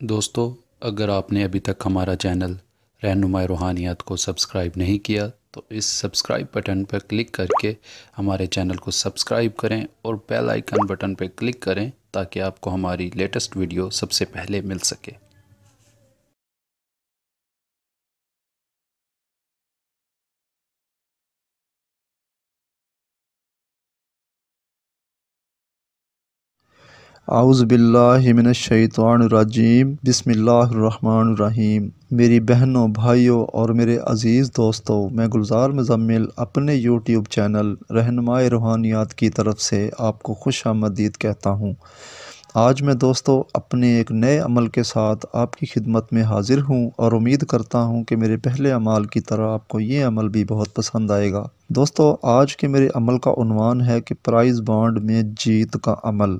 دوستو، اگر آپ نے ابھی تک ہمارا چینل رہنمائی روحانیات کو سبسکرائب نہیں کیا تو اس سبسکرائب بٹن پر کلک کر کے ہمارے چینل کو سبسکرائب کریں اور بیل آئیکن بٹن پر کلک کریں تاکہ آپ کو ہماری لیٹسٹ ویڈیو سب سے پہلے مل سکے۔ اعوذ باللہ من الشیطان الرجیم، بسم اللہ الرحمن الرحیم۔ میری بہنوں، بھائیوں اور میرے عزیز دوستوں، میں گلزار مزمل اپنے یوٹیوب چینل رہنمائی روحانیات کی طرف سے آپ کو خوش آمدید کہتا ہوں۔ آج میں دوستو اپنے ایک نئے عمل کے ساتھ آپ کی خدمت میں حاضر ہوں اور امید کرتا ہوں کہ میرے پہلے عمل کی طرح آپ کو یہ عمل بھی بہت پسند آئے گا۔ دوستو، آج کے میرے عمل کا عنوان ہے کہ پرائز بانڈ میں جیت کا عمل۔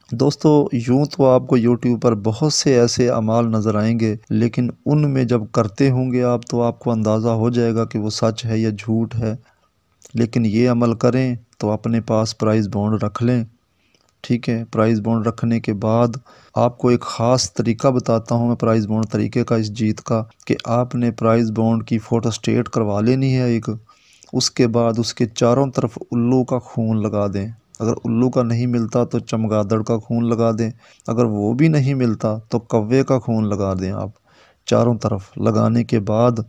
دوستو، یوں تو آپ کو یوٹیوب پر بہت سے ایسے اعمال نظر آئیں گے، لیکن ان میں جب کرتے ہوں گے آپ تو آپ کو اندازہ ہو جائے گا کہ وہ سچ ہے یا جھوٹ ہے۔ لیکن یہ عمل کریں تو اپنے پاس پرائز بانڈ رکھ لیں، ٹھیک ہے؟ پرائز بانڈ رکھنے کے بعد آپ کو ایک خاص طریقہ بتاتا ہوں میں پرائز بانڈ طریقے کا اس جیت کا، کہ آپ نے پرائز بانڈ کی فوٹو اسٹیٹ کروا لینی ہے ایک۔ اس کے بعد اس کے چاروں طرف الو کا خون لگا دیں۔ اگر الو کا نہیں ملتا تو چمگادڑ کا خون لگا دیں، اگر وہ بھی نہیں ملتا تو کوے کا خون لگا دیں آپ چاروں طرف۔ لگانے کے بعد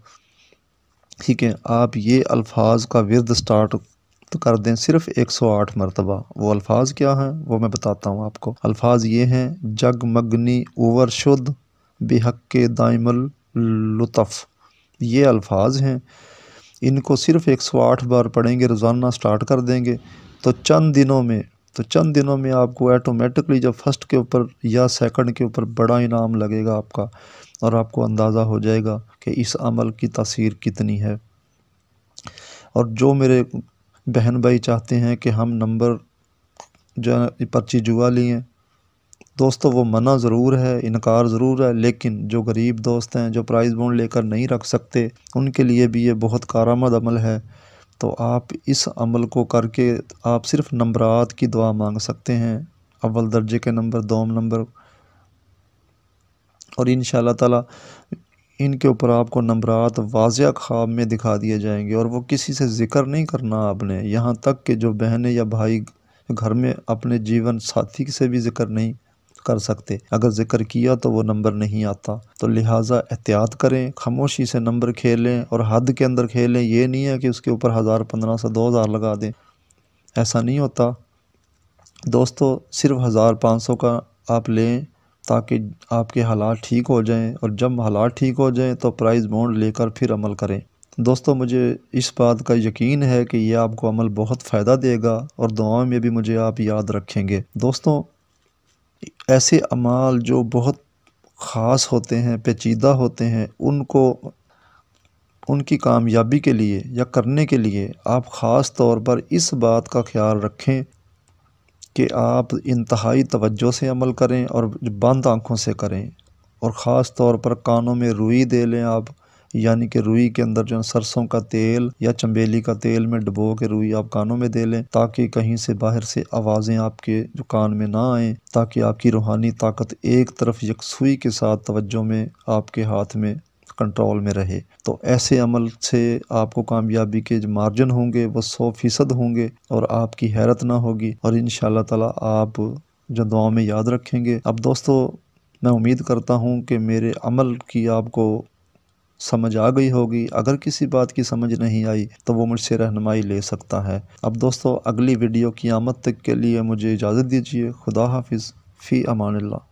ٹھیک ہے، آپ یہ الفاظ کا ورد سٹارٹ کر دیں صرف 108 مرتبہ۔ وہ الفاظ کیا ہیں وہ میں بتاتا ہوں آپ کو۔ الفاظ یہ ہیں: جگ مگنی اوور شد بے حق کے دائم اللطف۔ یہ الفاظ ہیں، ان کو صرف 108 بار پڑھیں گے، روزانہ سٹارٹ کر دیں گے تو چند دنوں میں آپ کو ایٹومیٹکلی جب فرسٹ کے اوپر یا سیکنڈ کے اوپر بڑا انعام لگے گا آپ کا، اور آپ کو اندازہ ہو جائے گا کہ اس عمل کی تاثیر کتنی ہے۔ اور جو میرے بہن بھائی چاہتے ہیں کہ ہم نمبر جو پرچی جوا لیے، دوستو وہ منع ضرور ہے، انکار ضرور ہے، لیکن جو غریب دوست ہیں جو پرائز بانڈ لے کر نہیں رکھ سکتے ان کے لیے بھی یہ بہت کارآمد عمل ہے۔ تو آپ اس عمل کو کر کے آپ صرف نمبرات کی دعا مانگ سکتے ہیں، اول درجے کے نمبر، دوم نمبر، اور انشاءاللہ تعالی ان کے اوپر آپ کو نمبرات واضح خواب میں دکھا دیے جائیں گے۔ اور وہ کسی سے ذکر نہیں کرنا آپ نے، یہاں تک کہ جو بہنیں یا بھائی گھر میں اپنے جیون ساتھی سے بھی ذکر نہیں کر سکتے، اگر ذکر کیا تو وہ نمبر نہیں آتا۔ تو لہٰذا احتیاط کریں، خاموشی سے نمبر کھیلیں اور حد کے اندر کھیلیں۔ یہ نہیں ہے کہ اس کے اوپر 1000، 1500، 2000 لگا دیں، ایسا نہیں ہوتا دوستو۔ صرف 1500 کا آپ لیں تاکہ آپ کے حالات ٹھیک ہو جائیں، اور جب حالات ٹھیک ہو جائیں تو پرائز بانڈ لے کر پھر عمل کریں۔ دوستو، مجھے اس بات کا یقین ہے کہ یہ آپ کو عمل بہت فائدہ دے گا، اور دعاؤں میں بھی مجھے آپ یاد رکھیں گے۔ دوستو، ایسے اعمال جو بہت خاص ہوتے ہیں، پیچیدہ ہوتے ہیں، ان کی کامیابی کے لیے یا کرنے کے لیے آپ خاص طور پر اس بات کا خیال رکھیں کہ آپ انتہائی توجہ سے عمل کریں اور بند آنکھوں سے کریں، اور خاص طور پر کانوں میں روئی دے لیں آپ، یعنی کہ روئی کے اندر جو سرسوں کا تیل یا چنبیلی کا تیل میں ڈبو کے روئی آپ کانوں میں دے لیں، تاکہ کہیں سے باہر سے آوازیں آپ کے جو کان میں نہ آئیں، تاکہ آپ کی روحانی طاقت ایک طرف یکسوئی کے ساتھ توجہ میں آپ کے ہاتھ میں کنٹرول میں رہے۔ تو ایسے عمل سے آپ کو کامیابی کے جو مارجن ہوں گے وہ 100% ہوں گے، اور آپ کی حیرت نہ ہوگی، اور انشاءاللہ تعالی آپ جو دعاؤں میں یاد رکھیں گے۔ اب دوستو، میں امید کرتا ہوں کہ میرے عمل کی آپ کو سمجھ آ گئی ہوگی۔ اگر کسی بات کی سمجھ نہیں آئی تو وہ مجھ سے رہنمائی لے سکتا ہے۔ اب دوستو، اگلی ویڈیو قیامت تک کے لیے مجھے اجازت دیجیے۔ خدا حافظ، فی امان اللہ۔